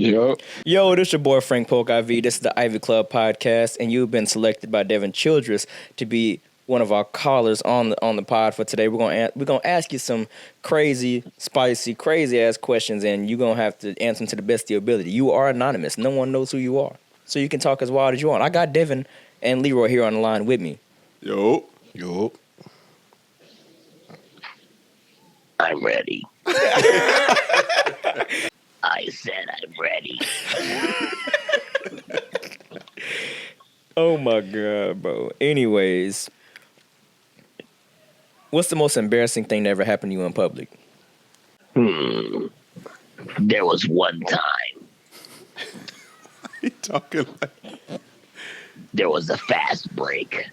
Yo, this is your boy Frank Polk IV. This is the Ivy Club podcast, and you've been selected by Devin Childress to be one of our callers on the pod for today. We're gonna ask you some crazy, spicy, crazy ass questions, and you're gonna have to answer them to the best of your ability. You are anonymous; no one knows who you are, so you can talk as wild as you want. I got Devin and Leroy here on the line with me. Yo. I'm ready. I said I'm ready. Oh my god, bro. Anyways, what's the most embarrassing thing that ever happened to you in public? There was one time. He talking like... There was a fast break.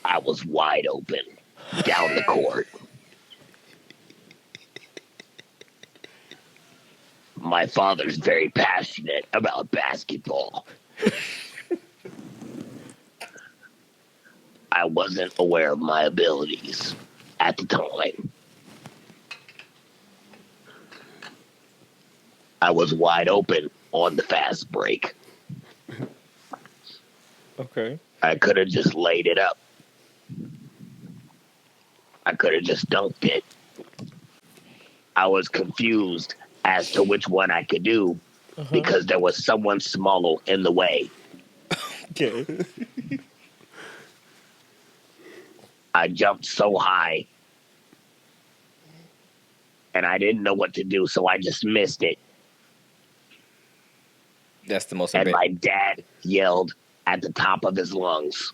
I was wide open down the court. My father's very passionate about basketball. I wasn't aware of my abilities at the time. I was wide open on the fast break. Okay. I could have just laid it up. I could have just dunked it. I was confused as to which one I could do because there was someone smaller in the way. Okay. I jumped so high and I didn't know what to do, so I just missed it. That's the most And my dad yelled at the top of his lungs.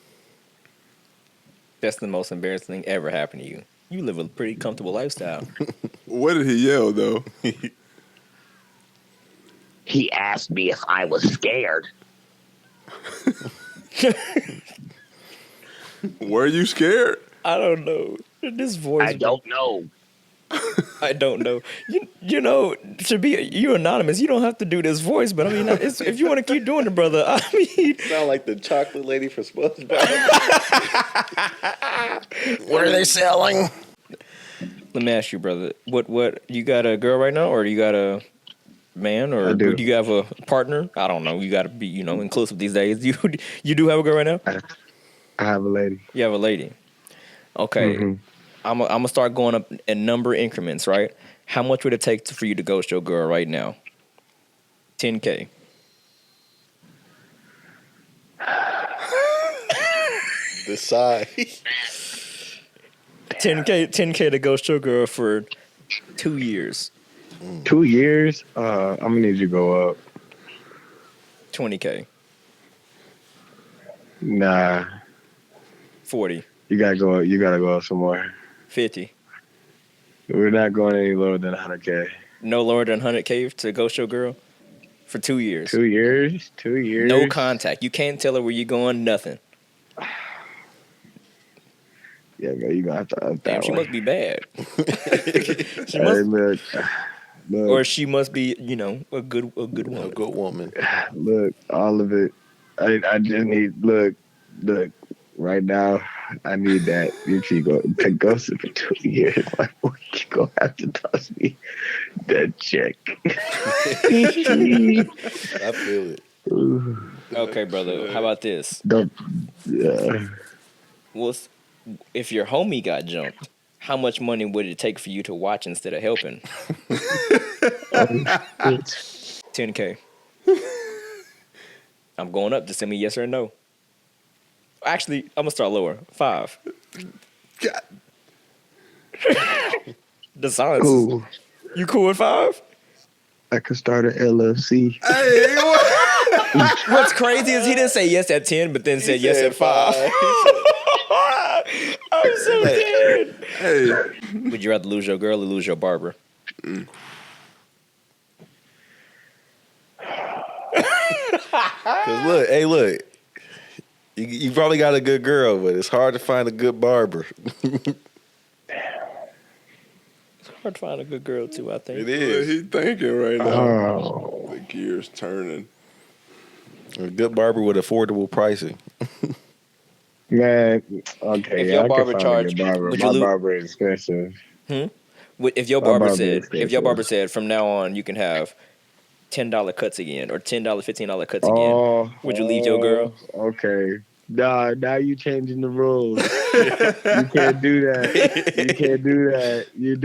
That's the most embarrassing thing ever happened to you. You live a pretty comfortable lifestyle. What did he yell, though? He asked me if I was scared. Were you scared? I don't know. This voice. I don't know. I don't know. You know, to be you anonymous, you don't have to do this voice. But I mean, if you want to keep doing it, brother, I mean, sound like the chocolate lady for SpongeBob. What are they selling? let me ask you, brother. What you got a girl right now, or you got a man, or do you have a partner? I don't know. You got to be, inclusive these days. You do have a girl right now? I have a lady. You have a lady. Okay. Mm-hmm. I'm gonna start going up in number increments, right? How much would it take for you to ghost your girl right now? 10K. The size. 10K to ghost your girl for 2 years. 2 years? I'm gonna need you to go up. 20K. Nah. 40. You gotta go up. You gotta go up some more. 50. We're not going any lower than 100K. No lower than 100K to ghost your girl for 2 years. 2 years? 2 years? No contact. You can't tell her where you're going. Nothing. Yeah, man, you gonna have to up that. Damn, she one. must be bad. Look. Or she must be, a good woman. A good woman. Look, all of it. I just need look. Right now, I need that. If you go to ghost for 2 years, my boy, you gonna have to toss me that check. I feel it. Ooh. Okay, brother. How about this? Yeah. If your homie got jumped, how much money would it take for you to watch instead of helping? 10K. I'm going up. Just send me yes or no. Actually, I'm gonna start lower. 5. God. The silence. Cool. You cool with 5? I could start an LLC. Hey, what? What's crazy is he didn't say yes at 10, but then said yes at 5. I'm so dead. Hey. Would you rather lose your girl or lose your barber? Cause look. You probably got a good girl, but it's hard to find a good barber. It's hard to find a good girl too, I think. It is. He thinking right now. Oh. The gears turning. A good barber with affordable pricing. Man, okay. If your barber I can find charge, a good barber. would My you barber is expensive. If your My barber barber said, is faithful. from now on you can have $10 cuts again or $10, $15 cuts again, would you leave your girl? Okay. Nah, now you changing the rules. You can't do that. You can't do that. You're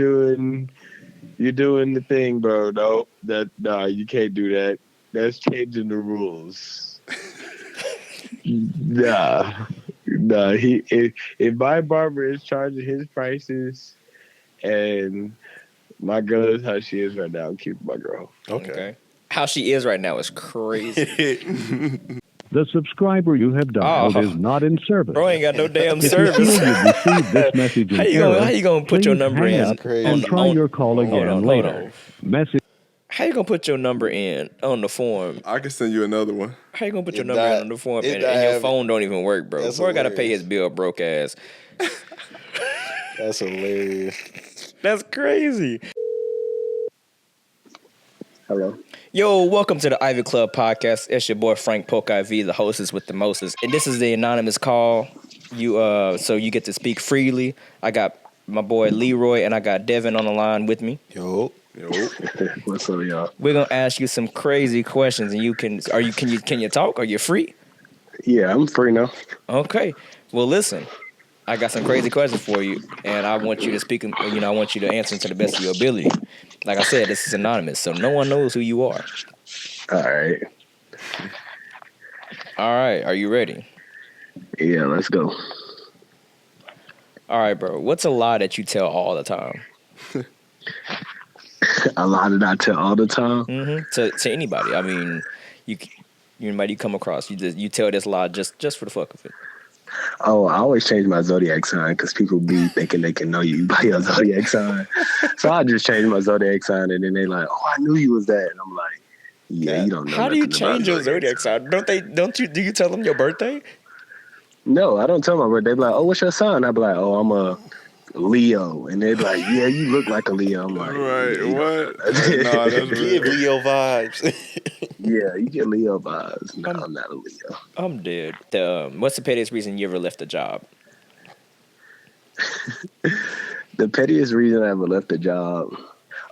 doing the thing, bro. No, you can't do that. That's changing the rules. Nah. If my barber is charging his prices and my girl is how she is right now, I'm keeping my girl. Okay. How she is right now is crazy. The subscriber you have dialed is not in service. Bro ain't got no damn If you service. feel you've received this message in How error, you gonna put your please number hang in up Crazy. and try your call again hold later. on. Message. How you gonna put your number in on the form? I can send you another one. How you gonna put your It number in died- on the form it and died your having- phone don't even work, bro? That's Boy gotta pay hilarious. his bill, broke ass. That's hilarious. That's crazy. Hello. Yo, welcome to the Ivy Club podcast. It's your boy Frank Polk IV, the hostess with the mostest, and this is the anonymous call. So you get to speak freely. I got my boy Leroy and I got Devin on the line with me. Yo. What's up, y'all? We're gonna ask you some crazy questions, and can you talk? Are you free? Yeah, I'm free now. Okay. Well, listen, I got some crazy questions for you, and I want you to speak. I want you to answer them to the best of your ability. Like I said, this is anonymous, so no one knows who you are. All right. All right. Are you ready? Yeah, let's go. All right, bro. What's a lie that you tell all the time? A lie that I tell all the time. To anybody. I mean, anybody you come across, you tell this lie just for the fuck of it. Oh, I always change my zodiac sign because people be thinking they can know you by your zodiac sign. So I just change my zodiac sign, and then they like, "Oh, I knew you was that," and I'm like, "Yeah, you don't know." How do you nothing about change your zodiac sign? Do you tell them your birthday? No, I don't tell my birthday. They be like, "Oh, what's your sign?" I be like, "Oh, I'm a Leo," and they be like, "Yeah, you look like a Leo." I'm like, Right, "Yeah, you what? don't know." Nah, that's Give real. Leo vibes. Yeah, you get Leo vibes. No, I'm not a Leo. I'm dead. What's the pettiest reason you ever left a job? The pettiest reason I ever left a job.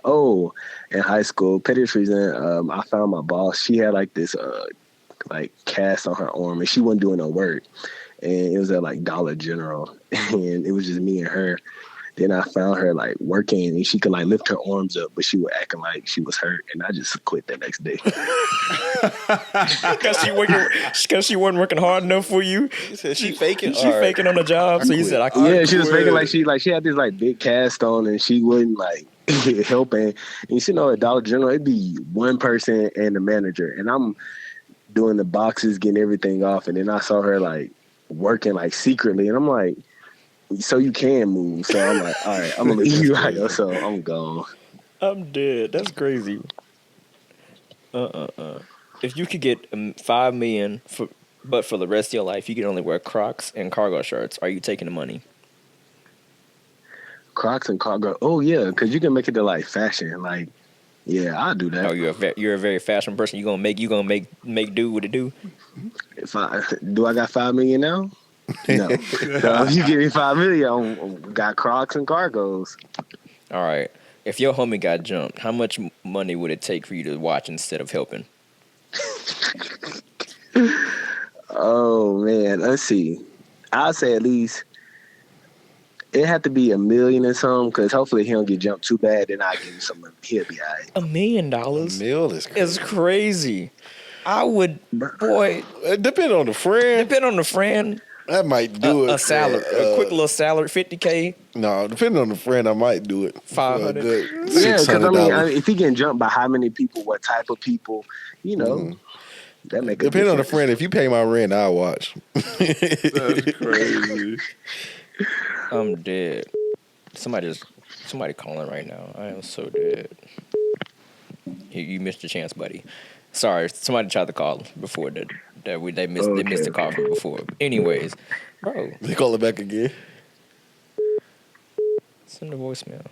Oh, in high school, pettiest reason, I found my boss. She had like this like cast on her arm, and she wasn't doing no work. And it was at like Dollar General, and it was just me and her. Then I found her like working, and she could like lift her arms up, but she was acting like she was hurt, and I just quit the next day. Because she wasn't working hard enough for you. She said she faking. She faking on the job, so you said I quit. Yeah, she was quit. faking like she had this like big cast on, and she wouldn't like helping. And you know, at Dollar General, it'd be one person and the manager, and I'm doing the boxes, getting everything off, and then I saw her like working like secretly, and I'm like, so you can move. So I'm like, all right, I'm gonna leave you out here, so I'm gone. I'm dead. That's crazy. If you could get $5 million for the rest of your life, you could only wear Crocs and cargo shirts. Are you taking the money? Crocs and cargo. Oh yeah, because you can make it to like fashion. Like, yeah, I'll do that. Oh, you're a very fashion person. You gonna make do what it do. If I got $5 million now? No. So if you give me $5 million, I got Crocs and cargos. All right. If your homie got jumped, how much money would it take for you to watch instead of helping? Oh man, let's see. I'll say at least it had to be $1 million or something, because hopefully he don't get jumped too bad. Then I give him some money. He'll be all right. $1 million Meal is crazy. is crazy. I would, boy. It depend on the friend. Depend on the friend. I might do it. A salary, a quick little salary, $50K. No, depending on the friend, I might do it. for a 500. good Yeah, because $600. if he getting jumped by how many people, what type of people, that make a Depending on the difference. friend, if you pay my rent, I'll watch. That's crazy. I'm dead. Somebody calling right now. I am so dead. You missed your chance, buddy. Sorry, somebody tried to call before that. They missed the call from before. Anyways, bro, They call it back again. send a voicemail.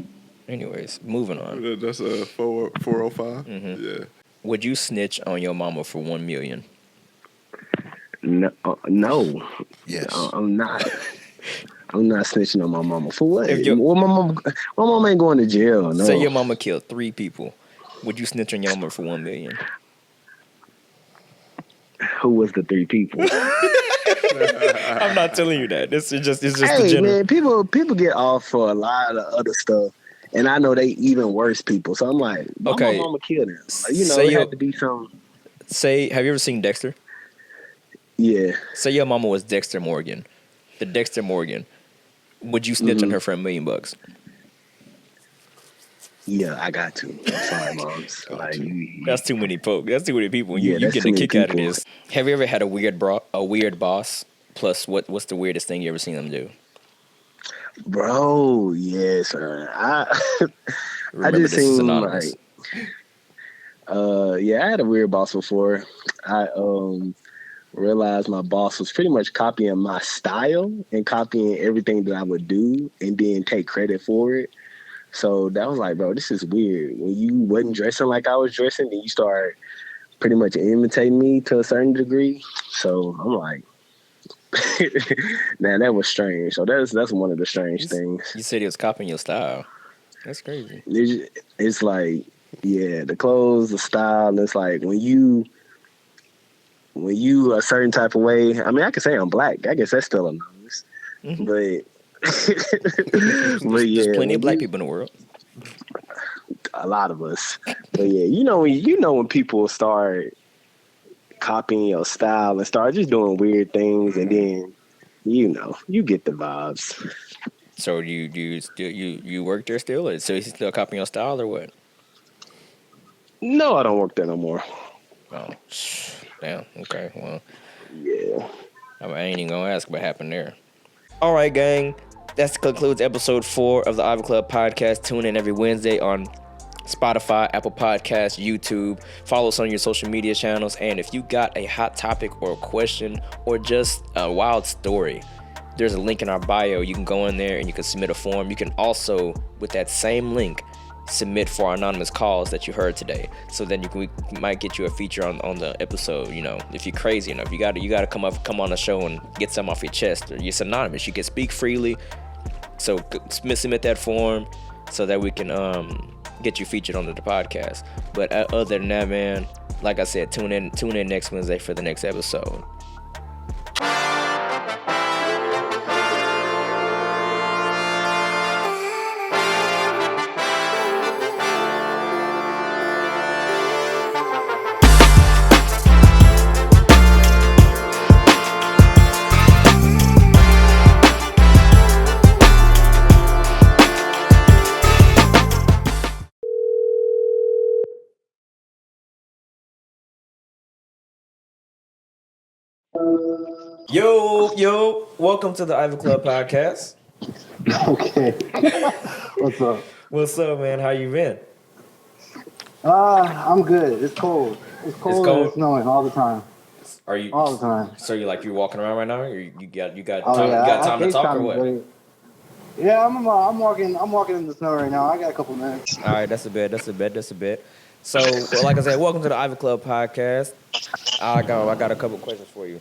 Anyways, moving on. That's a 405. Mm-hmm. Yeah. Would you snitch on your mama for $1 million? No, Yes. I'm not. I'm not snitching on my mama for what? If your- Well, my mama ain't going to jail. No. Say your mama killed 3 people. Would you snitch on your mama for $1 million? Who was the 3 people? I'm not telling you that. It's just the Hey general. man, people get off for a lot of other stuff, and I know they even worse people. So I'm like, why Okay. my mama killed him? Like, you know, Say it your- had to be some. Say, have you ever seen Dexter? Yeah. Say your mama was Dexter Morgan. The Dexter Morgan. Would you snitch on her for $1 million? Yeah, I got to. I'm sorry, moms. Like, That's too many folk. That's too many people. You Yeah, that's get too a many kick out of people. this. Have you ever had a weird boss? Plus, what's the weirdest thing you ever seen them do? bro, yes, I Remember, just this is seen anonymous. yeah, I had a weird boss before. I realized my boss was pretty much copying my style and copying everything that I would do and then take credit for it. So that was like, bro, this is weird. When you wasn't dressing like I was dressing, then you start pretty much imitating me to a certain degree. So I'm like, man, that was strange. So that's one of the strange things. You said he was copying your style. That's crazy. It's like, yeah, the clothes, the style. It's like when you a certain type of way. I mean, I can say I'm black. I guess that's still anonymous. But yeah, There's plenty of black people in the world. A lot of us. But yeah, when people start copying your style and start just doing weird things, and then you get the vibes. So you work there still? Or so he's still copying your style or what? No, I don't work there no more. Oh, damn. Okay, well, Yeah. I ain't even gonna ask what happened there. All right, gang. That concludes episode 4 of the Ivy Club podcast. Tune in every Wednesday on Spotify, Apple Podcasts, YouTube. Follow us on your social media channels. And if you got a hot topic or a question or just a wild story, there's a link in our bio. You can go in there and you can submit a form. You can also, with that same link, submit for our anonymous calls that you heard today. So then we might get you a feature on the episode. You know, if you're crazy enough, you gotta come on the show and get something off your chest. Or it's anonymous. You can speak freely. So submit that form so that we can get you featured on the podcast. But other than that, man, like I said, tune in next Wednesday for the next episode. Yo, welcome to the Ivy Club podcast. Okay. What's up? What's up, man? How you been? I'm good. It's cold. It's cold. And cold? it's snowing all the time. Are you All the time. So you're walking around right now? Or you got Oh, time, yeah. you got time to talk or what? Yeah, I'm walking in the snow right now. I got a couple minutes. All right, that's a bit. So, like I said, welcome to the Ivy Club podcast. I got a couple questions for you.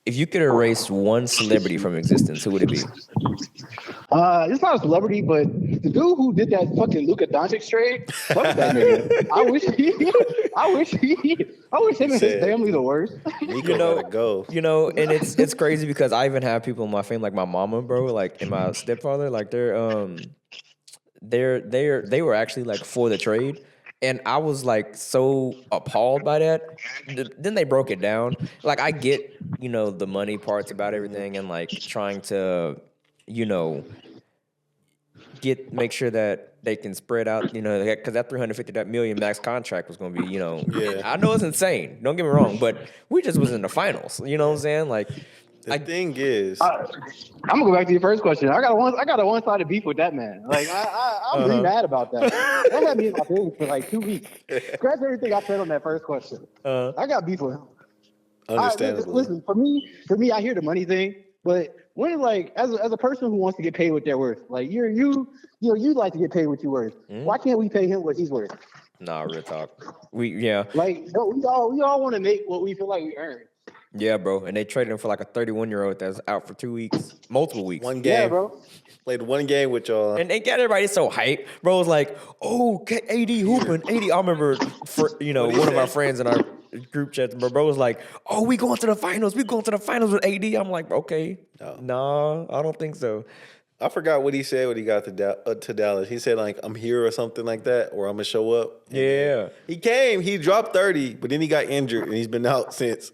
If you could erase one celebrity from existence, who would it be? It's not a celebrity, but the dude who did that fucking Luka Doncic trade, fuck that nigga. I wish him and his family the worst. Nico gotta go. You know, and it's crazy because I even have people in my family, like my mama, bro, like and my stepfather, like they were actually like for the trade. And I was like so appalled by that. Then they broke it down. Like I get, the money parts about everything and like trying to, make sure that they can spread out, because that $350 million max contract was going to be, Yeah. I know it's insane. Don't get me wrong, but we just was in the finals. You know what I'm saying? Like, The thing is, I'm gonna go back to your first question. I got a one-sided beef with that man. Like I'm really mad about that. That had me in my feelings for like 2 weeks. Scratch everything I said on that first question. I got beef with him. understandably. Listen, for me, I hear the money thing, but when like as a person who wants to get paid what they're worth, like you like to get paid what you're worth. Why can't we pay him what he's worth? Nah, real talk. Like no, we all want to make what we feel like we earn. Yeah, bro. And they traded him for like a 31-year-old that's out for 2 weeks, multiple weeks. One game. Yeah, bro. Played one game with y'all. And they got everybody so hyped. Bro was like, oh, AD hooping. AD, I remember, one of our friends in our group chat, bro was like, oh, we going to the finals. We going to the finals with AD. I'm like, okay. No, I don't think so. I forgot what he said when he got to Dallas. He said, like, I'm here or something like that, or I'm going to show up. Yeah. He came. He dropped 30, but then he got injured, and he's been out since.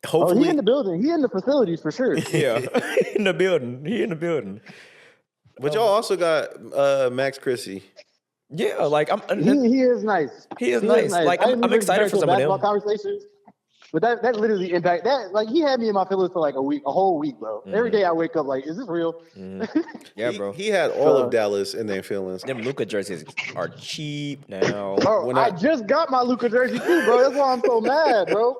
Hopefully. Oh, he in the building. He in the facilities for sure. Yeah. in the building. He in the building. But y'all also got Max Chrissy. Yeah, like, he is nice. He is nice. Like, I'm excited for some of them. Conversations. But that literally impact that, like, he had me in my feelings for like a whole week, bro. Every day I wake up like, is this real? Yeah, bro. He had all of Dallas in their feelings. Them Luka jerseys are cheap now. Bro, I just got my Luka jersey too, bro. That's why I'm so mad, bro.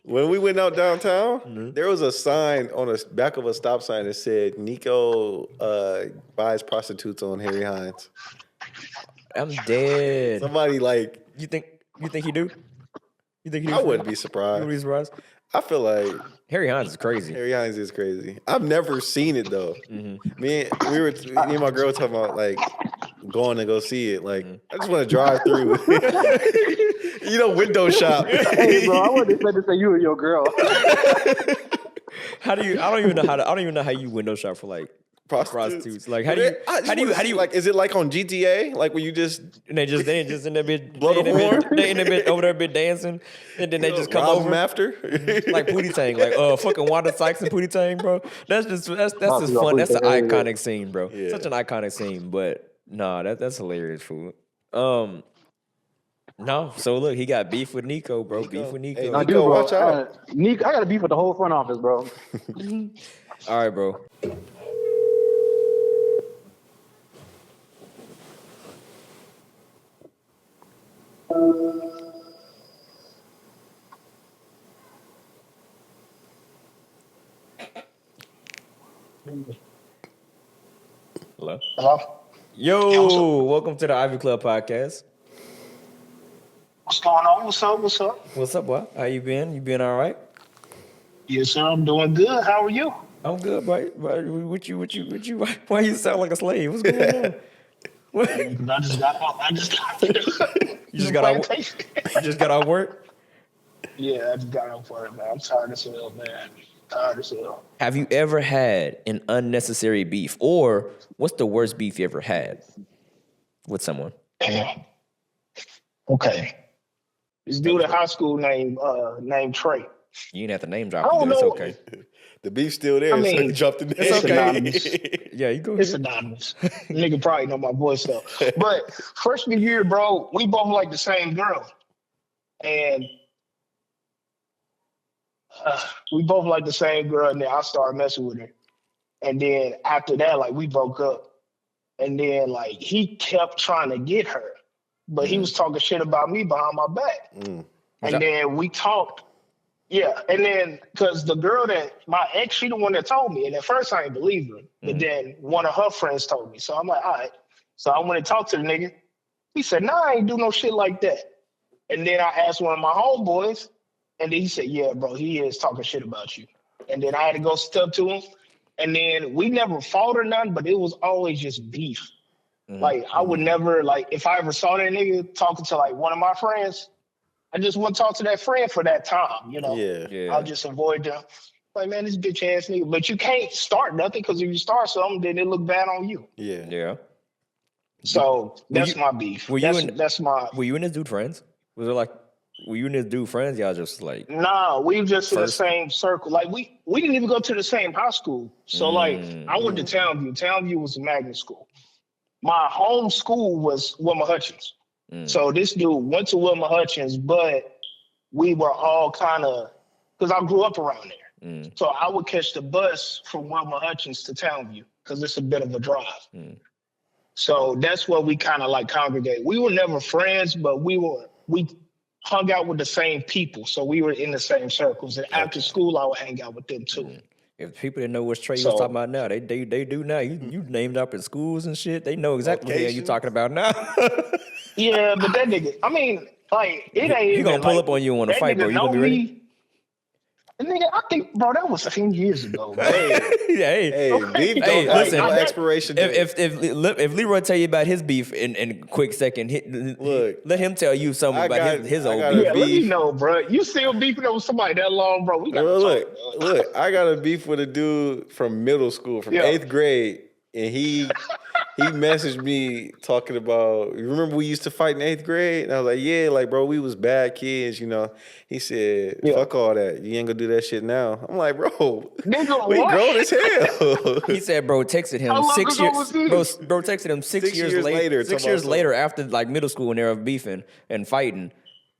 When we went out downtown, there was a sign on the back of a stop sign that said Nico buys prostitutes on Harry Hines. I'm dead. Somebody like You think he do? You think he do? I wouldn't be surprised. You would be surprised? I feel like Harry Hines is crazy. Harry Hines is crazy. I've never seen it though. Me and my girl talking about like going to go see it. Like I just want to drive through. Window shop. Hey, bro, I wouldn't expect to say you and your girl. I don't even know how you window shop for like prostitutes. Like how do you like? Is it like on GTA? Like when you just and they just in that bit blow the horn? They in that bit over there bit dancing, and then they just come rob over them after like Pootie Tang, like fucking Wanda Sykes and Pootie Tang, bro. That's just fun. That's an iconic scene, bro. Yeah. Such an iconic scene, but nah, that's hilarious, fool. No, so look, he got beef with Nico, bro. Beef with Nico. Hey, I Nico, do, bro. watch out. Nico, I got to beef with the whole front office, bro. All right, bro. Hello? Hello? Yo, welcome to the Ivy Club podcast. What's going on? What's up? What's up? What's up, boy? How you been? You been all right? Yes, sir. I'm doing good. How are you? I'm good, bro. What you? Why you sound like a slave? What's going on? What? I just got You just got out work? Yeah, I just got off work, man. I'm tired as hell, man. Tired as hell. Have you ever had an unnecessary beef? Or what's the worst beef you ever had with someone? Damn. Okay. This dude in high school named Trey. You didn't have to name drop. I don't It's know. okay. the beef's still there. I mean, so you dropped the name. it's anonymous. Yeah, you go It's ahead. anonymous. Nigga probably know my voice though. But freshman year, bro, we both like the same girl. And we both like the same girl, and then I started messing with her. And then after that, like, we broke up. And then, like, he kept trying to get her. But he was talking shit about me behind my back. And then we talked. Yeah. And then, because the girl my ex, she the one that told me. And at first, I didn't believe her. But then one of her friends told me. So I'm like, all right. So I went and talked to the nigga. He said, nah, I ain't do no shit like that. And then I asked one of my homeboys. And then he said, yeah, bro, he is talking shit about you. And then I had to go step to him. And then we never fought or nothing, but it was always just beef. Like, I would never, like, if I ever saw that nigga talking to, like, one of my friends, I just wouldn't talk to that friend for that time, you know? Yeah. I'll just avoid them. Like, man, this bitch ass nigga. But you can't start nothing, because if you start something, then it look bad on you. Yeah. So that's my beef. Were you and this dude friends? Were you and this dude friends? Y'all just like... Nah, we just in the same circle. Like, we didn't even go to the same high school. So, like, I went to Townview. Townview was a magnet school. My home school was Wilma Hutchins. So this dude went to Wilma Hutchins, but we were all kind of... Because I grew up around there. So I would catch the bus from Wilma Hutchins to Townview, because it's a bit of a drive. So that's where we kind of, like, congregate. We were never friends, but we hung out with the same people, so we were in the same circles. And after school, I would hang out with them too. If people didn't know what Trey was talking about now, they do now. You named up in schools and shit. They know exactly what the hell you talking about now. Yeah, but that nigga, I mean, like, it ain't He gonna even, pull like, up on you on a that fight, bro. nigga You gonna know be ready? me. Nigga, I think, bro, that was 10 years ago, bro. Hey, beef don't have listen, no expiration date. If Leroy tell you about his beef in a quick second, Look, let him tell you something about his old beef. Yeah, let me know, bro. You still beefing up with somebody that long, bro? We got to talk, bro. Look, I got a beef with a dude from middle school, from 8th grade, and he messaged me talking about, you remember we used to fight in 8th grade? And I was like, yeah, like, bro, we was bad kids, you know. He said, fuck all that. You ain't gonna do that shit now. I'm like, bro, Nigga, we what? grown as hell. He said, bro, texted him How long 6 ago years. was this? Bro texted him 6 years later. 6 years later, after like middle school, when they were beefing and fighting,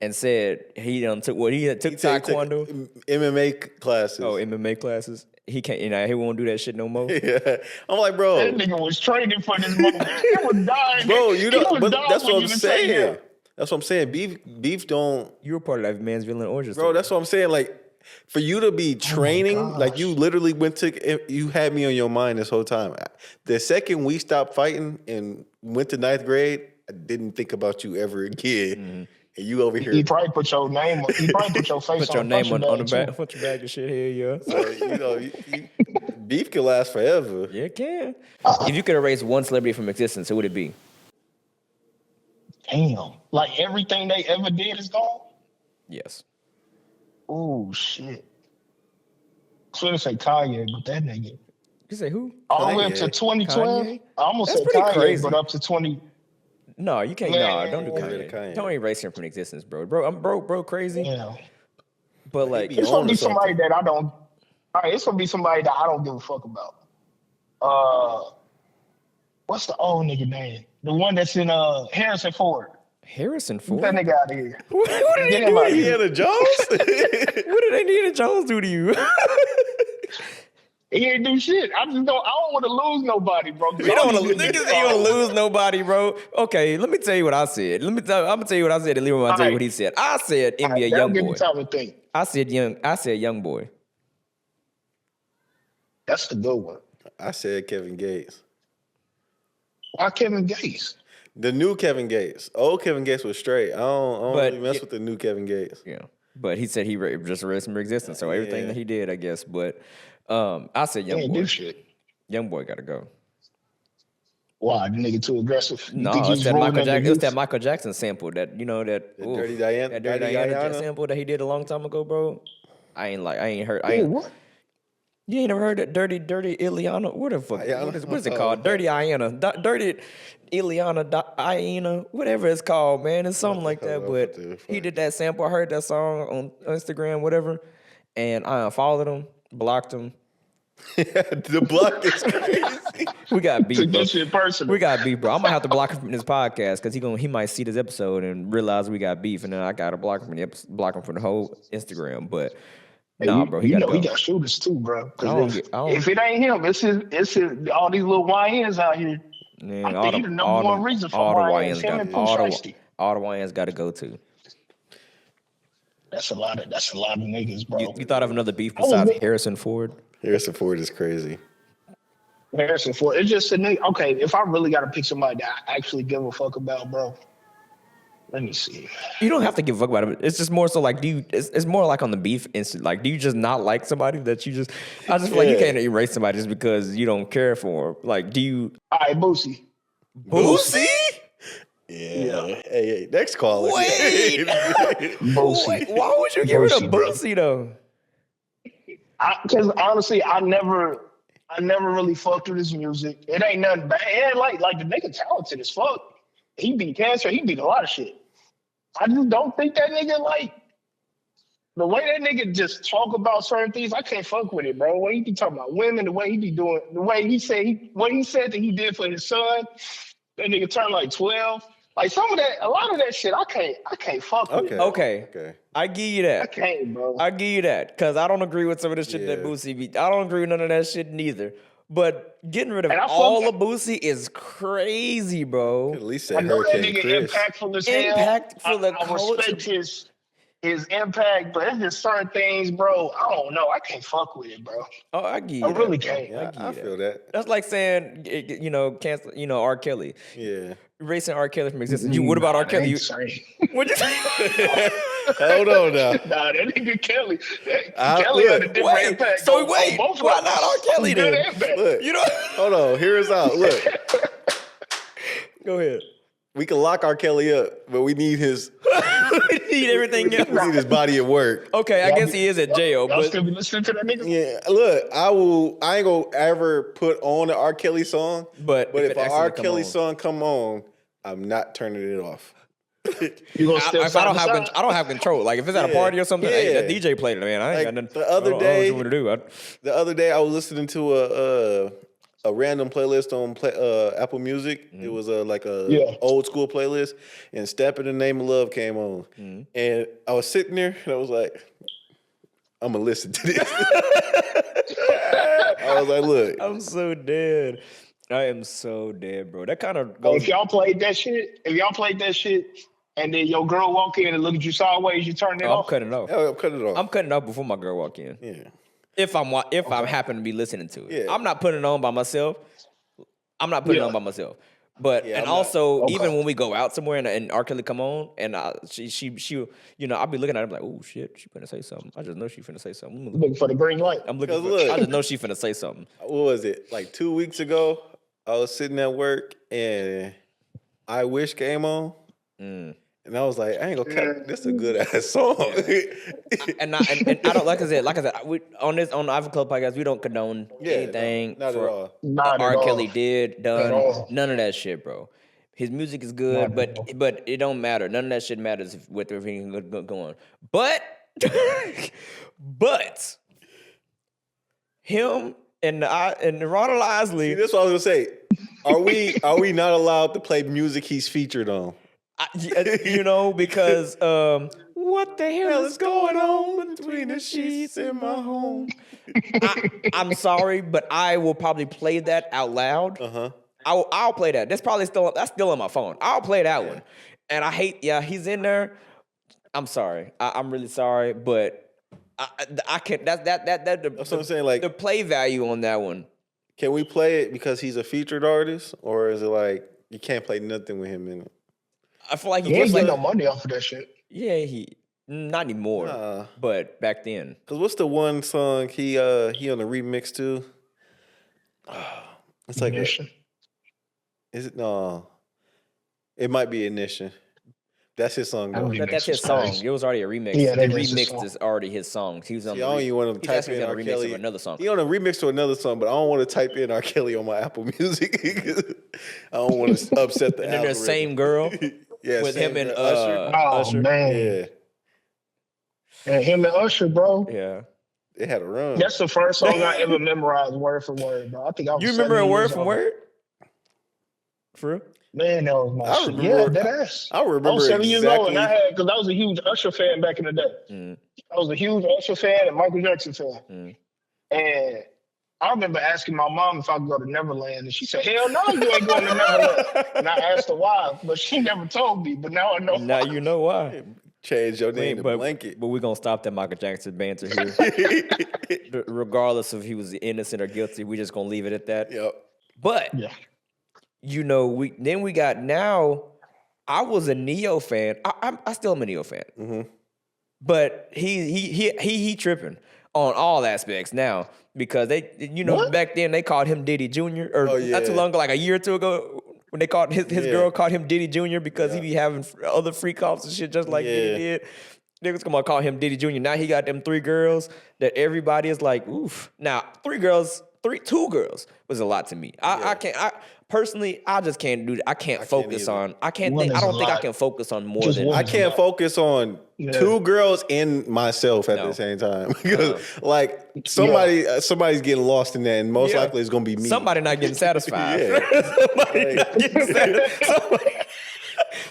and said he took what he took taekwondo, MMA classes. Oh, MMA classes. He can't. He won't do that shit no more. Yeah. I'm like, bro, That nigga was training for this moment. He was dying. bro, you know, but that's what I'm saying. saying. That's what I'm saying. Beef don't. You were part of that Mansville and Orange. Bro, that's what I'm saying. Like, for you to be training, like you literally you had me on your mind this whole time. The second we stopped fighting and went to 9th grade, I didn't think about you ever again. Mm-hmm. And you over here. He probably put your name on. He probably put your face put your name on the back. Put your bag of shit here, yeah. So, you know, beef can last forever. Yeah, it can. If you could erase one celebrity from existence, who would it be? Damn. Like everything they ever did is gone? Yes. Oh, shit. I was going to say Kanye, but that nigga. You say who? All the way up to 2012? Kanye? I almost That's said pretty Kanye, crazy. but up to 20. No, you can't. Man. No, don't do Kanye. Don't erase him from existence, bro. Bro, crazy. Yeah. But like, It's going to be somebody that I don't. All right, it's going to be somebody that I don't give a fuck about. What's the old nigga name? The one that's in Harrison Ford. Harrison Ford? Get that nigga out of here. What did he do to Indiana Jones? What did Indiana Jones do to you? He ain't do shit. I don't want to lose nobody, bro. You don't want to lose nobody, bro. Okay, let me tell you what I said. I'm gonna tell you what I said, and Leroy will tell you what he said. I said NBA young boy. Time to think. I said young boy. That's the good one. I said Kevin Gates. Why Kevin Gates? The new Kevin Gates. Old Kevin Gates was straight. I don't really mess with the new Kevin Gates. Yeah, but he said he just erased from existence. So everything that he did, I guess. But I said young boy. Do shit. Young boy got to go. Why? The nigga too aggressive? No, it's that Michael Jackson sample that Dirty Diana. That Dirty Diana sample that he did a long time ago, bro. I ain't heard. What? You ain't never heard that Dirty Ileana? What the fuck? What is it called? Dirty Iana. Dirty Ileana Iana. Whatever it's called, man. It's something like that. But he did that sample. I heard that song on Instagram, whatever. And I unfollowed him, blocked him. The block is crazy. We got beef, bro. We got beef, bro. I might have to block him from this podcast because he might see this episode and realize we got beef, and then I gotta block him from the whole Instagram. But nah, bro, he got shooters too, bro. If it ain't him, it's his all these little YNs out here. Man, I think he's the number one reason for all the YNs got to go too. That's a lot of niggas, bro. You thought of another beef besides Harrison Ford? Harrison Ford is crazy. Harrison Ford. It's just a nigga. Okay, if I really got to pick somebody that I actually give a fuck about, bro. Let me see. You don't have to give a fuck about it. It's just more so like, it's more like on the beef instant. Like, do you just not like somebody that you just? I just feel like you can't erase somebody just because you don't care for them. Like, do you? All right, Boosie. Boosie? Yeah. Hey, next caller. Wait. Boosie. Wait, why would you give it a Boosie though? Because honestly, I never really fucked with his music. It ain't nothing bad. And like the nigga talented as fuck. He beat cancer. He beat a lot of shit. I just don't think that nigga, like, the way that nigga just talk about certain things, I can't fuck with it, bro. The way he be talking about women, the way he be doing, the way he said that he did for his son, that nigga turned like 12. Like a lot of that shit, I can't fuck with it. Okay. I give you that. I can't, bro. I give you that. Because I don't agree with some of the shit that Boosie be. I don't agree with none of that shit neither. But getting rid of all of Boosie is crazy, bro. At least I know that Hurricane nigga Chris. impactful as hell. I respect his impact, but it's just certain things, bro. I don't know. I can't fuck with it, bro. Oh, I give you I really can't. Yeah, I feel that. That's like saying, cancel, R. Kelly. Yeah. Erasing R. Kelly from existence. What about R. Kelly? Sorry. What'd you say? Hold on now. Nah, that nigga Kelly. I- Kelly had a look, different Wait, impact. so on wait, both why levels. not R. Kelly Good then? and bad. Look, You know? hold on. Hear us out. Look, Go ahead. we can lock R. Kelly up, but we need his. We need everything else. We need his body of work. Okay, I guess he is at jail, Y'all but still be listening to that nigga? Yeah, look, I ain't gonna ever put on an R. Kelly song, But if if it an actually R. come Kelly on. song come on, I'm not turning it off. You gonna still if I don't side have to side? I don't have control. Like if it's at a Yeah, party or something, hey, that yeah. DJ played it, man. I ain't Like, got nothing. the other I don't know day- what to do. The other day, I was listening to a random playlist on Apple Music. It was like a old school playlist, and "Step in the Name of Love" came on, and I was sitting there, and I was like, "I'm gonna listen to this." I was like, "Look, I'm so dead. I am so dead, bro. That kind of Oh, goes. if y'all played that shit, and then your girl walk in and look at you sideways, you turn it I'm off. cutting it off. I'm cutting it off." I'm cutting it off before my girl walk in. yeah. If I happen to be listening to it, Yeah. I'm not putting it on by myself. But Yeah, and I'm also not- even Okay. when we go out somewhere and R. Kelly come on and she you know I'll be looking at her like, oh shit, she finna say something. I just know she finna say something. Looking for the green light. I'm looking. 'Cause For, look. I just know she finna say something. What was it? Like 2 weeks ago, I was sitting at work and "I Wish" came on. And I was like, I ain't gonna cut. This is a good ass song. And I don't like I said we on the Ivy Club podcast we don't condone Yeah, anything no, not for at all. Not R. at all. Kelly did At done all. none of that shit, bro. His music is good, Not at all. but it don't matter. None of that shit matters with everything going. But but him and Ronald See, Isley, that's what I was gonna say. Are we not allowed to play music he's featured on? you know, because what the hell is going on between the sheets in my home? I'm sorry, but I will probably play that out loud. I'll play that. That's still on my phone. I'll play that one. And I hate, he's in there. I'm sorry. I'm really sorry, but I can't. That's what I'm saying, like- the play value on that one. Can we play it because he's a featured artist, or is it like you can't play nothing with him in it? I feel like He ain't just getting like, no money off of that shit. he not anymore, Nah. but back then. Cause what's the one song he on the remix to? It's like Ignition. is it no? It might be Ignition. That's his song though. Remix That's his is song. crazy. it was already a remix. Yeah, the that is his remix song. is already his song. He was on. See, I don't even want to he's type actually in on a R. remix Kelly. of another song. He on a remix to another song, but I don't want to type in R. Kelly on my Apple Music. I don't want to upset the And then the algorithm. same girl Yeah, with same him and girl, Usher. Oh Usher. man. Yeah, And him and Usher, bro. Yeah. they had a run. That's the first song I ever memorized word for word, bro. I think I was You remember a 7 word years from old. word? For real? Man, that was my I shit. remember- Yeah, that ass. I remember I was 7 years old, and exactly- because I was a huge Usher fan back in the day. Mm. I was a huge Usher fan and Michael Jackson fan. Mm. And I remember asking my mom if I could go to Neverland, and she said, "Hell no, you ain't going to Neverland." And I asked her why, but she never told me. But now I know. Now you know why. Change your name to but, Blanket. But we're gonna stop that Michael Jackson banter here. Regardless if he was innocent or guilty, we're just gonna leave it at that. Yep. But Yeah. you know, we got now. I was a Neo fan. I still am a Neo fan. Mm-hmm. But he tripping on all aspects now because What? back then they called him Diddy Jr. or Oh, not too yeah. long ago, like a year or two ago, when they called his Yeah. girl called him Diddy Jr. because he be having other freak offs and shit just like Yeah. Diddy did. Niggas come on call him Diddy Jr. Now he got them 3 girls that everybody is like, oof. Now 2 girls was a lot to me. I personally just can't do that. I can't focus either. on. I can't One think. I is a don't think I lot. can focus on more Just than. one. I can't focus on Yeah. 2 girls and myself at No. the same time because, like, somebody's getting lost in that, and most Yeah. likely it's gonna be me. Somebody not getting satisfied. Yeah. Somebody not getting satisfied.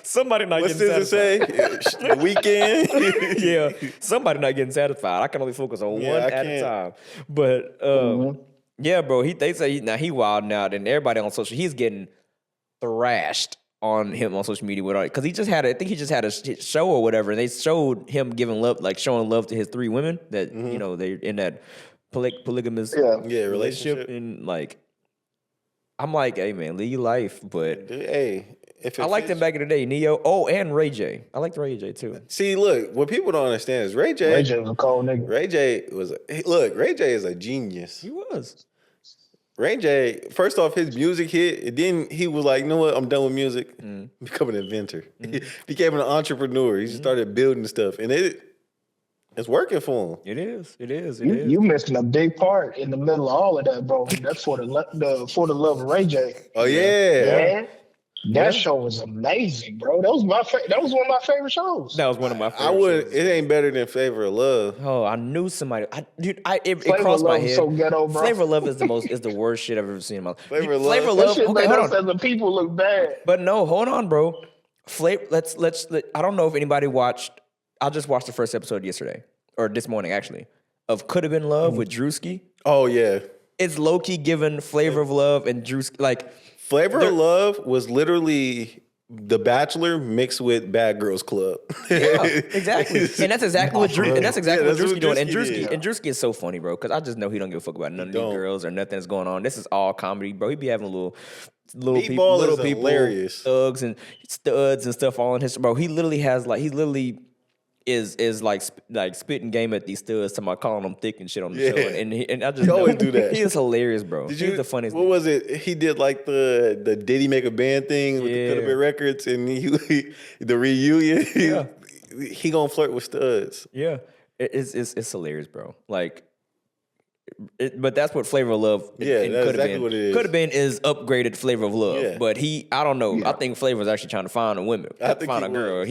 Somebody not What's getting this to satisfied. say? The weekend. Yeah, somebody not getting satisfied. I can only focus on Yeah, one I at a can't. time. But yeah, bro, they say he wilding out, and everybody on social, he's getting thrashed on him on social media with all because he just had a show or whatever, and they showed him giving love, like showing love to his 3 women that they're in that polygamous Yeah, relationship. and like I'm like, hey man, live your life. But Hey, if I liked them back in the day. Neo. Oh, and Ray J. I liked Ray J too. See, look, what people don't understand is Ray J. Ray J was a cold nigga. Ray J Ray J is a genius. He was. Ray J, first off, his music hit, and then he was like, you know what, I'm done with music. Become an inventor. He became an entrepreneur. He just started building stuff. And it's working for him. It is. You missing a big part in the middle of all of that, bro. That's for the love of Ray J. Oh, yeah. That show was amazing, bro. That was one of my favorite shows. That was one of my favorite shows. It ain't better than Flavor of Love. Oh, I knew somebody. It Flavor crossed my Love is head. so ghetto, bro. Flavor Love is the worst shit I've ever seen in my life. Flavor Love. Flavor That Love. shit Okay, made hold us on. as a people look bad. But no, hold on, bro. Let's. I don't know if anybody watched. I just watched the first episode yesterday or this morning actually of Could Have Been Love with Drewski. Oh, yeah. It's low key given Flavor of Love and Drewski like Flavor of Love was literally The Bachelor mixed with Bad Girls Club. Yeah, exactly. And that's exactly what Drew. And that's exactly what Drewski doing. And Drewski Drewski is so funny, bro. Because I just know he don't give a fuck about none of these girls or nothing that's going on. This is all comedy, bro. He be having little Meatball is people, hilarious. thugs and studs and stuff all in his. Bro, he literally is like spitting game at these studs, talking about calling them thick and shit on the show. And I just He always do that. He is hilarious, bro. He's the funniest. What was it? He did like the Diddy Make a Band thing with the Could Have Been Records and the reunion. Yeah. He gonna flirt with studs. Yeah, it's hilarious, bro. Like, but that's what Flavor of Love. Yeah, that's exactly what it is. Could have been is upgraded Flavor of Love, Yeah. but I don't know. I think Flavor was actually trying to find a woman, find a girl.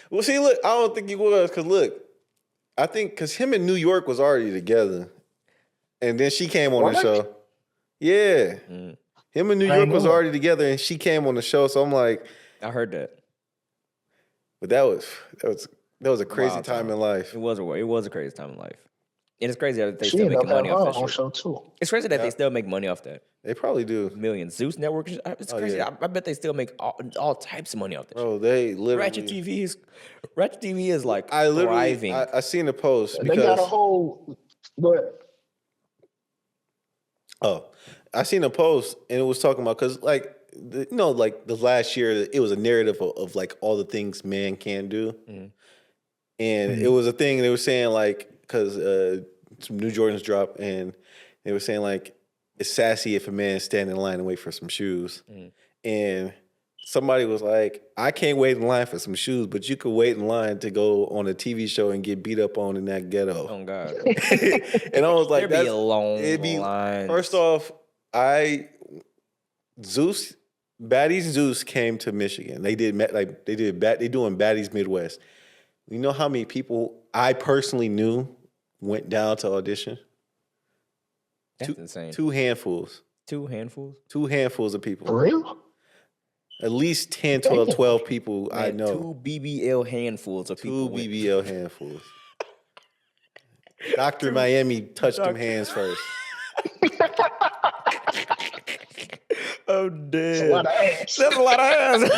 Well, see, look, I don't think he was because look, I think because him and New York was already together, and then she came on the show. Yeah, him and New York was already together, and she came on the show. So I'm like, I heard that, but that was a crazy time in life. It was a crazy time in life, and it's crazy that they She still ended up making money having off her that own shit. show too. It's crazy that they still make money off that. They probably do. Millions. Zeus Network. It's crazy. yeah. I bet they still make all types of money off that. Bro, they literally Ratchet TV is like thriving. thriving. I seen a post They got a whole. Go ahead. Oh, I seen a post and it was talking about because like the last year it was a narrative of like all the things man can do, and it was a thing they were saying like because some new Jordans dropped and they were saying like it's sassy if a man stand in line and wait for some shoes, and somebody was like, I can't wait in line for some shoes, but you could wait in line to go on a TV show and get beat up on in that ghetto. Oh God! And I was like, There'd be a long line. First off, Baddies Zeus came to Michigan. They doing Baddies Midwest. You know how many people I personally knew went down to audition? That's insane. Two handfuls. Two handfuls? 2 handfuls of people. For real? At least 10, 12 people I know. 2 BBL handfuls of people. 2 BBL handfuls. Dr. Miami touched them hands first. Oh, damn. That's a lot of ass. That's a lot of ass.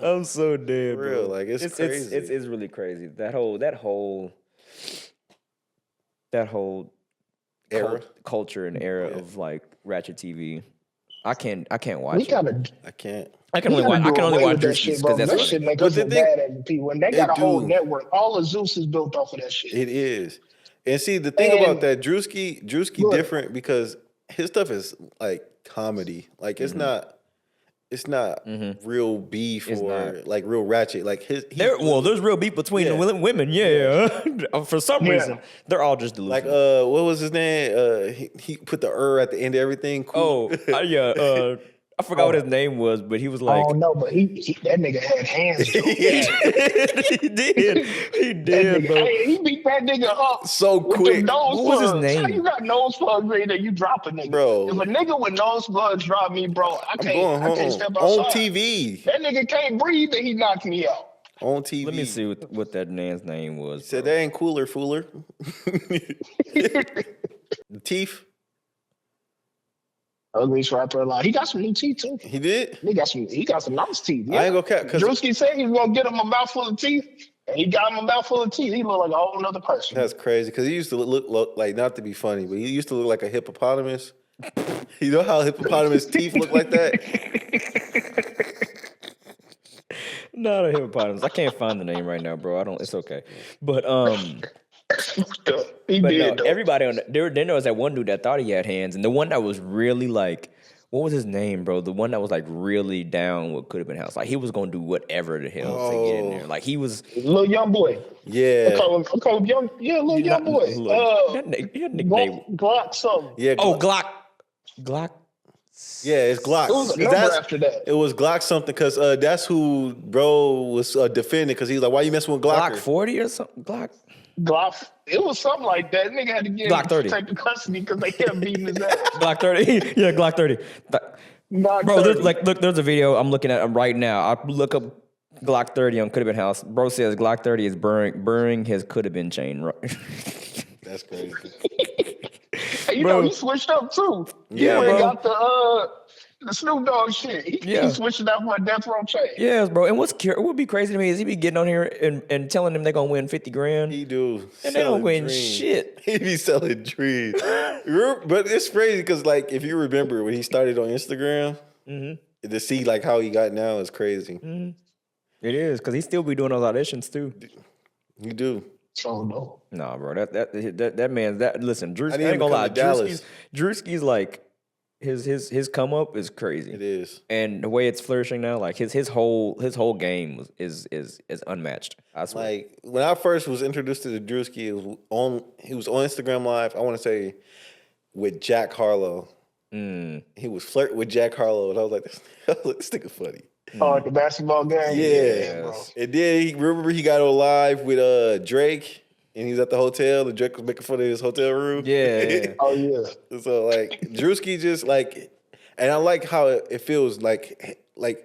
I'm so dead, For real, bro. like it's crazy. It's really crazy. That whole Era? culture and era of like ratchet TV. I can't watch We gotta. it. I can't. I can only watch that Drewski's shit, bro. because That that's shit funny. make But us the look thing- bad at the people, and they got a whole network. All of Zeus is built off of that shit. It is. And see, the thing And- about that, Drewski Look. different because his stuff is like comedy. Like it's not real beef It's or not. like real ratchet. Like there's There's real beef between the women. Yeah. For some reason, they're all just like delusional. what was his name? He put the at the end of everything. Cool. Yeah. I forgot what his name was, but he was I like, don't know, but he that nigga had hands. Though. he did, bro. Hey, he beat that nigga up So with quick. them nose What was his plugs. name? How you got nose plugs in there? You drop a nigga, Bro. If a nigga with nose plugs drop me, bro, I I'm going can't home step on outside. TV. That nigga can't breathe, and he knocked me out. On TV. Let me see what that man's name was. Said bro. that ain't cooler, fooler. The teeth. Ugliest rapper alive. He got some new teeth too. He did. He got some nice teeth. Yeah. I ain't gonna cap because Drewski said he was gonna get him a mouthful of teeth, and he got him a mouthful of teeth. He looked like a whole other person. that's crazy. Because he used to look like, not to be funny, but he used to look like a hippopotamus. You know how hippopotamus teeth look like that? Not a hippopotamus. I can't find the name right now, bro. I don't. It's okay. But He but did, no, though. everybody on there was that one dude that thought he had hands, and the one that was really like, what was his name, bro? The one that was like really down what could have been house. Like he was gonna do whatever the hell to get in there. Like he was Little young boy. Yeah. I call him young. Yeah, little young boy. Glock something. Yeah. Oh, Glock. Yeah, it's Glock. It was a number after that. It was Glock something because that's who bro was defending because he was like, why you messing with Glock? Glock 40 or something? Glock. It was something like that. Nigga had to get Glock 30. take the custody because they kept beating his ass. Glock 30. Yeah, Glock 30. Glock Bro, 30. look, there's a video I'm looking at right now. I look up Glock 30 on Could Have Been House. Bro says Glock 30 is burning his Could Have Been chain. That's crazy. Hey, you know, he switched up too. Yeah, He went bro. and got the Snoop Dogg shit. He switched it out for a death row chain. Yes, bro. And what would be crazy to me is he be getting on here and telling them they're gonna win 50 grand. He do. And they don't win dreams. shit. He be selling dreams. But it's crazy because, like, if you remember when he started on Instagram, to see like how he got now is crazy. It is, because he still be doing those auditions too. You do. Oh no. Nah, bro. That man. Listen, Drew. I I need ain't him gonna to lie. come to Dallas. Drewski's like his come up is crazy. It is. And the way it's flourishing now, like his whole game is unmatched. I swear. Like when I first was introduced to the Drewski, he was on Instagram Live. I want to say with Jack Harlow. He was flirting with Jack Harlow, and I was like, "This nigga funny." Oh, the basketball game. Yeah, bro. and then remember he got on live with Drake, and he was at the hotel. And Drake was making fun of his hotel room. Yeah. Oh yeah. So like Drewski just like, and I like how it feels like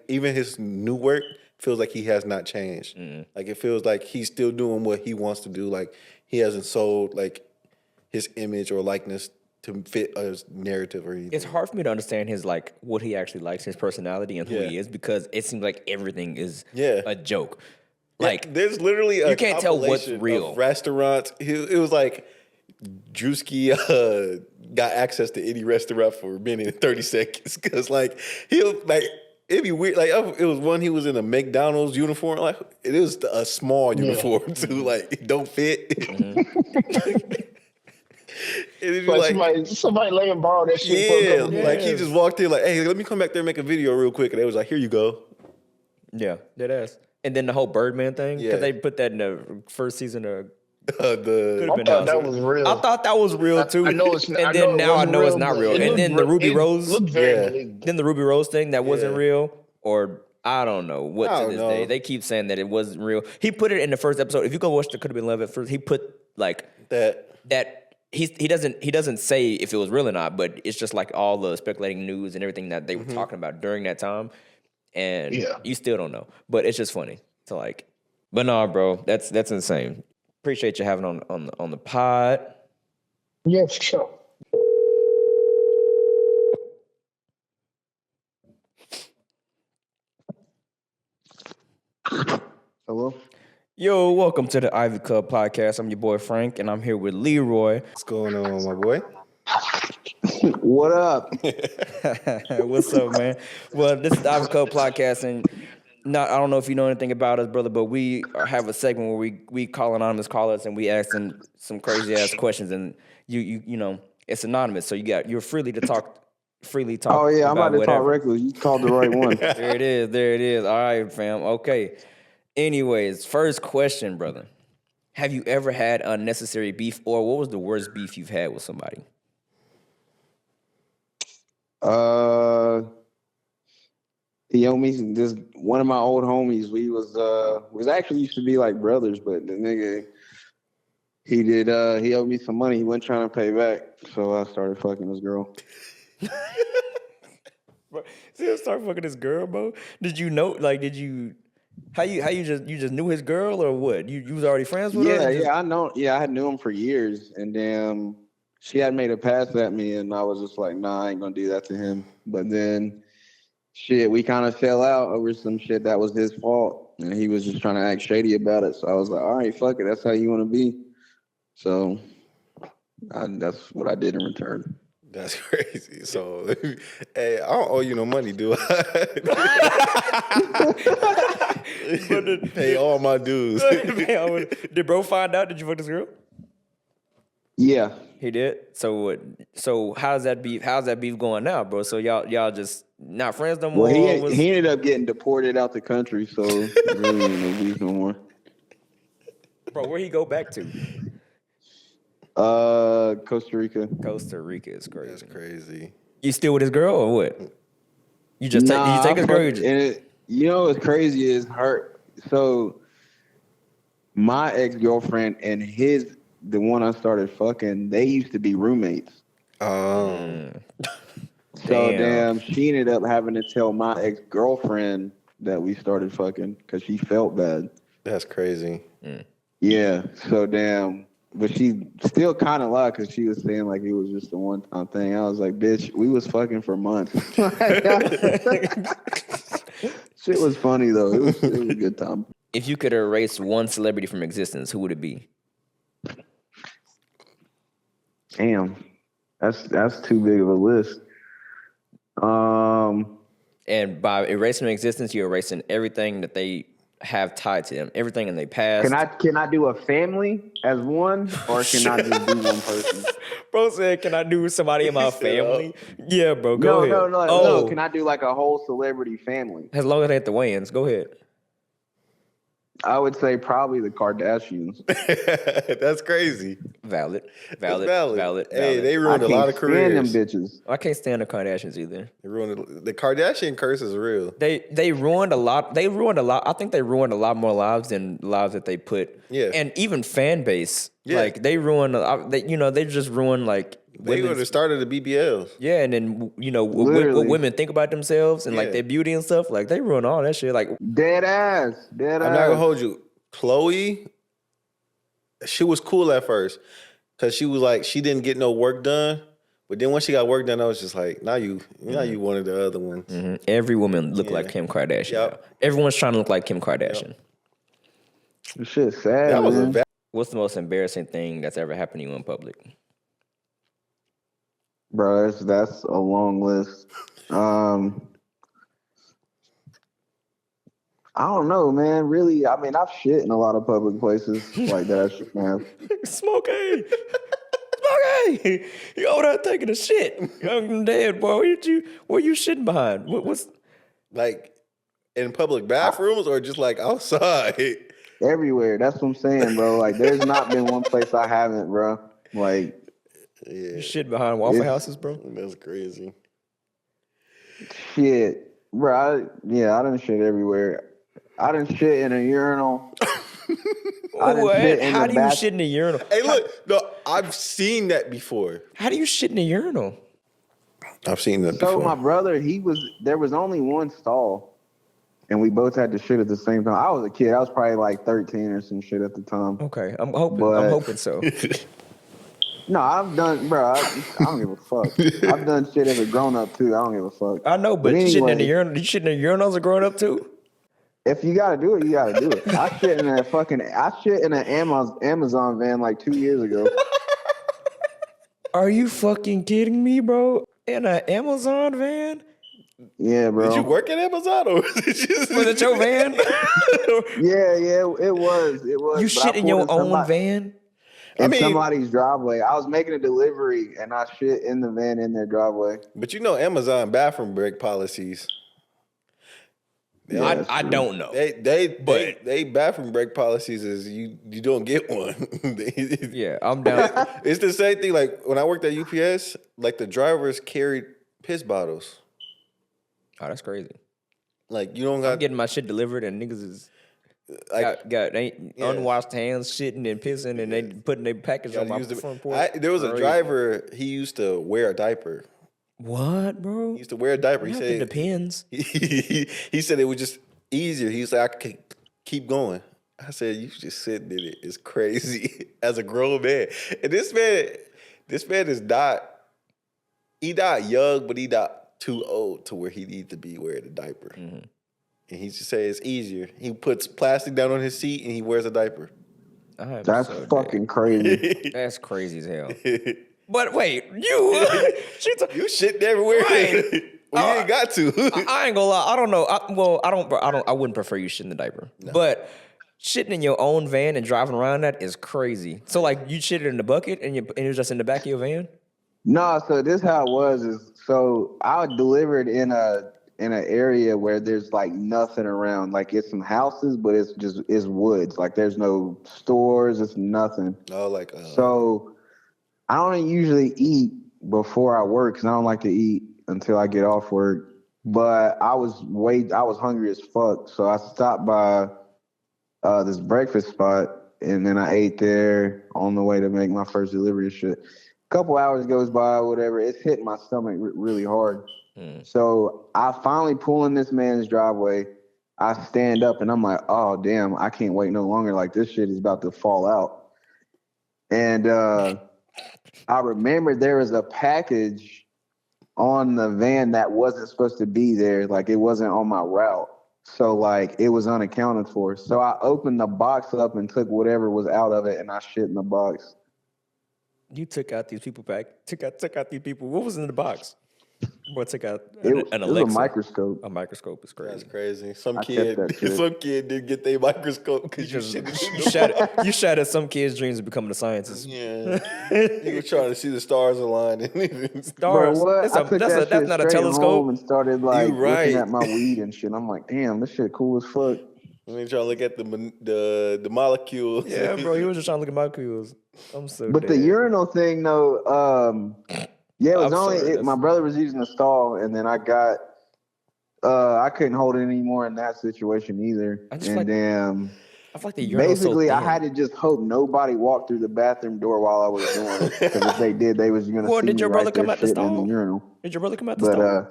even his new work feels like he has not changed. Like it feels like he's still doing what he wants to do. Like he hasn't sold like his image or likeness to fit a narrative or anything. It's hard for me to understand his like what he actually likes, his personality, and who he is, because it seems like everything is a joke. Like there's literally a you can't tell what's compilation real. of restaurants. It was like Drewski got access to any restaurant for a minute and 30 seconds because like he'll like it'd be weird. Like it was one he was in a McDonald's uniform. Like it is a small uniform too. Like it don't fit. Like somebody laying borrow that shit. Yeah, like he just walked in like, hey, let me come back there and make a video real quick. And they was like, here you go. Yeah, dead ass. And then the whole Birdman thing, because they put that in the first season of I thought that was real. I thought that was real too. I know it's. And then now I know it's not real. And then the Ruby Rose, then the Ruby Rose thing that wasn't real, or I don't know what to this day. They keep saying that it wasn't real. He put it in the first episode. If you go watch the Could Have Been Love at first, he put like that. He doesn't say if it was real or not, but it's just like all the speculating news and everything that they were talking about during that time, and you still don't know. But it's just funny to like. But no, bro, that's insane. Appreciate you having on the pod. Yeah, for sure. Hello. Yo, welcome to the Ivy Club podcast. I'm your boy Frank, and I'm here with Leroy. What's going on, my boy? What up? What's up, man? Well, this is the Ivy Club podcast, and I don't know if you know anything about us, brother, but we have a segment where we call anonymous callers and we ask them some crazy ass questions, and you know it's anonymous, so you're freely to talk. Oh yeah, I'm about to whatever. talk reckless. You called the right one. There it is. All right, fam. Okay. Anyways, first question, brother. Have you ever had unnecessary beef, or what was the worst beef you've had with somebody? He owed me this one of my old homies. We was actually used to be like brothers, but the nigga he owed me some money. He wasn't trying to pay back, so I started fucking this girl. Bro, see, I started fucking this girl, bro. Did you know? Like, how you just knew his girl, or what? You was already friends with her? Yeah, I know. Yeah, I had knew him for years, and then she had made a pass at me, and I was just like, nah, I ain't gonna do that to him. But then, shit, we kind of fell out over some shit that was his fault, and he was just trying to act shady about it. So I was like, all right, fuck it, that's how you want to be. So that's what I did in return. That's crazy. So, hey, I don't owe you no money, do I? Pay all my dues. Did bro find out? Did you fuck this girl? Yeah. He did. So how's that beef? How's that beef going now, bro? So y'all just not friends no more. Well, he ended up getting deported out the country, so really ain't no beef no more. Bro, where he go back to? Costa Rica. Costa Rica is crazy. That's crazy. You still with his girl or what? You just take his girl. You know what's crazy is her. So my ex-girlfriend and the one I started fucking, they used to be roommates. Oh. So damn, she ended up having to tell my ex-girlfriend that we started fucking because she felt bad. That's crazy. Yeah. So damn. But she still kind of lied because she was saying like it was just a one-time thing. I was like, bitch, we was fucking for months. Shit was funny though. It was a good time. If you could erase one celebrity from existence, who would it be? Damn, that's too big of a list. And by erasing their existence, you're erasing everything that they have tied to them, everything in their past. Can I do a family as one, or can I just do one person? Bro said, "Can I do somebody in my family?" Yeah, bro. Go ahead. No. Can I do like a whole celebrity family? As long as they ain't the Wayans, go ahead. I would say probably the Kardashians. That's crazy. Valid. Hey, they ruined a lot of careers. Them bitches. I can't stand the Kardashians either. They ruined the Kardashian curse is real. They ruined a lot. They ruined a lot. I think they ruined a lot more lives than lives that they put. Yeah. And even fan base. Yeah. Like they ruined. They just ruined like. They would have started the BBLs. Yeah, and then what women think about themselves and like their beauty and stuff. Like they ruin all that shit. Like dead ass. I'm not gonna hold you. Chloe, she was cool at first because she was like she didn't get no work done, but then once she got work done, I was just like, now you one of the other ones. Mm-hmm. Every woman looked like Kim Kardashian. Yep. Everyone's trying to look like Kim Kardashian. Yep. Shit's sad. That was man. What's the most embarrassing thing that's ever happened to you in public? Bro, that's a long list. I don't know, man. Really, I mean, I've shit in a lot of public places like that. I shouldn't have. Smokey! You over there taking a shit. Young dead boy. Where you shitting behind? What's like in public bathrooms or just like outside? Everywhere. That's what I'm saying, bro. Like, there's not been one place I haven't, bro. Like, you shit behind Waffle Houses, bro? That's crazy. Shit. Bro, I done shit everywhere. I done shit in a urinal. How do you shit in a urinal? Hey, look. No, I've seen that before. How do you shit in a urinal? I've seen that before. So my brother, there was only one stall. And we both had to shit at the same time. I was a kid. I was probably like 13 or some shit at the time. Okay. I'm hoping so. No, I've done, bro. I don't give a fuck. I've done shit as a grown up too. I don't give a fuck. I know, but anyway, you shitting in the urinal? You shitting in the urinals as a grown up too? If you gotta do it, you gotta do it. I shit in an Amazon van like 2 years ago. Are you fucking kidding me, bro? In an Amazon van? Yeah, bro. Did you work at Amazon or was it your van? Yeah, it was. You shit in your own van? Somebody's driveway. I was making a delivery and I shit in the van in their driveway. But you know Amazon bathroom break policies. Yeah, I don't know. They bathroom break policies is you don't get one. Yeah, I'm down. It's the same thing. Like when I worked at UPS, like the drivers carried piss bottles. Oh, that's crazy. Like you don't got I'm getting my shit delivered and niggas is like got unwashed hands, shitting and pissing, and they putting their package on my front porch. There was a driver. He used to wear a diaper. What, bro? He used to wear a diaper. He said it depends. He said it was just easier. He was like, I could keep going. I said, you just sitting in it. It's crazy as a grown man. And this man is not. He died young, but he died too old to where he needs to be wearing a diaper. Mm-hmm. And he just says it's easier. He puts plastic down on his seat and he wears a diaper. That's fucking crazy. That's crazy as hell. But wait, you shitting everywhere. Right. Well, you ain't got to. I ain't gonna lie. I don't know. I wouldn't prefer you shitting in the diaper. No. But shitting in your own van and driving around that is crazy. So like you shitted in the bucket and it was just in the back of your van? No, so this how it was is so I delivered in an area where there's like nothing around. Like it's some houses, but it's woods. Like there's no stores, it's nothing. Oh, so I don't usually eat before I work because I don't like to eat until I get off work. But I was hungry as fuck. So I stopped by this breakfast spot and then I ate there on the way to make my first delivery and shit. A couple hours goes by, whatever. It's hitting my stomach really hard. So I finally pull in this man's driveway. I stand up and I'm like, oh, damn, I can't wait no longer. Like this shit is about to fall out. And I remember there was a package on the van that wasn't supposed to be there. Like it wasn't on my route. So like it was unaccounted for. So I opened the box up and took whatever was out of it and I shit in the box. You took out these people took out these people. What was in the box? Boy, took out an Alexa. It was a microscope. A microscope is crazy. That's crazy. Some kid didn't get their microscope because you shattered some kids' dreams of becoming a scientist. Yeah, you were trying to see the stars aligning. Stars. Bro, That's not a telescope. Home and started like looking at my weed and shit. I'm like, damn, this shit cool as fuck. And then trying to look at the molecules. Yeah, bro, he was just trying to look at molecules. I'm so. But dead. the urinal thing, though. Yeah, it was my brother was using the stall, and then I couldn't hold it anymore in that situation either. I feel like the urinal basically, so I had to just hope nobody walked through the bathroom door while I was doing it. Because if they did, they was going to see did me your brother right come there out the shitting stall? in the urinal. Did your brother come out the stall?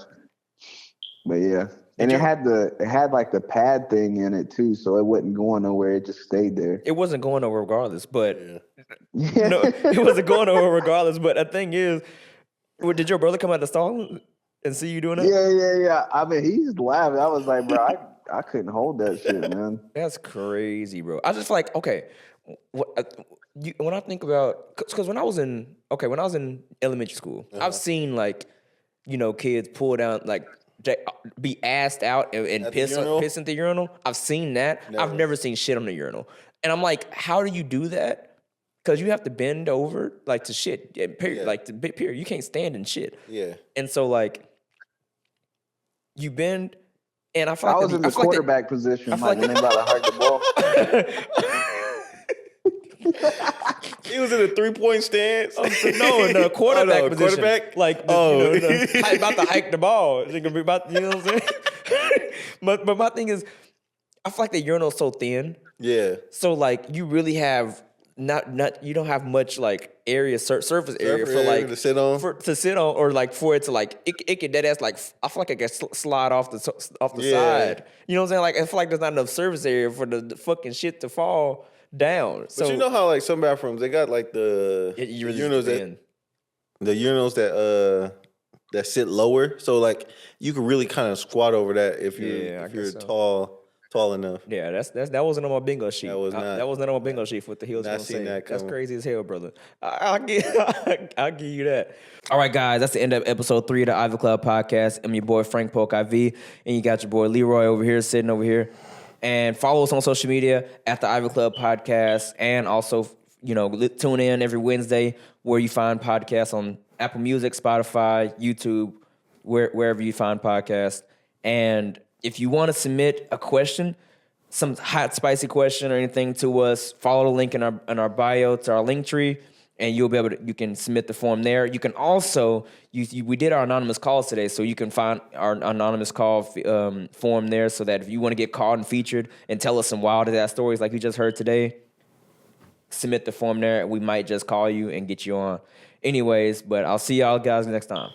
But yeah. And it had like the pad thing in it too, so it wasn't going nowhere. It just stayed there. It wasn't going nowhere regardless, but no, it wasn't going nowhere regardless. But the thing is, did your brother come out the stall and see you doing that? Yeah. I mean, he's laughing. I was like, bro, I couldn't hold that shit, man. That's crazy, bro. I just like, okay, when I think about, because when I was in elementary school, I've seen like, kids pull down like. Be assed out and piss in the urinal. I've seen that. I've never seen shit on the urinal. And I'm like, how do you do that? Because you have to bend over like to shit. Period. Like period. You can't stand and shit. Yeah. And so like you bend and I feel like I was in the quarterback position, like when they about to hike the ball. He was in a 3-point stance. No, quarterback position. Quarterback? Like, about to hike the ball. You know what I'm saying? But my thing is, I feel like the urinal's so thin. Yeah. So like, you really have you don't have much like surface area for like to sit on, or like for it to like it could dead ass like I feel like it can slide off the side. You know what I'm saying? Like I feel like there's not enough surface area for the fucking shit to fall down. So but you know how like some bathrooms they got like the urinals that sit lower, so like you can really kind of squat over that if you're tall enough. Yeah, that wasn't on my bingo sheet. That was not. That wasn't on my bingo sheet for what the heels gonna say. That's crazy as hell, brother. I'll give you that. All right, guys, that's the end of episode 3 of the Ivy Club podcast. I'm your boy Frank Polk IV, and you got your boy Leroy over here sitting over here. And follow us on social media at the Ivy Club Podcast. And also, tune in every Wednesday where you find podcasts on Apple Music, Spotify, YouTube, wherever you find podcasts. And if you want to submit a question, some hot, spicy question or anything to us, follow the link in our bio to our link tree. And you'll be able to, you can submit the form there. You can also, we did our anonymous calls today, so you can find our anonymous call form there so that if you want to get called and featured and tell us some wild-ass stories like you just heard today, submit the form there. We might just call you and get you on. Anyways, but I'll see y'all guys next time.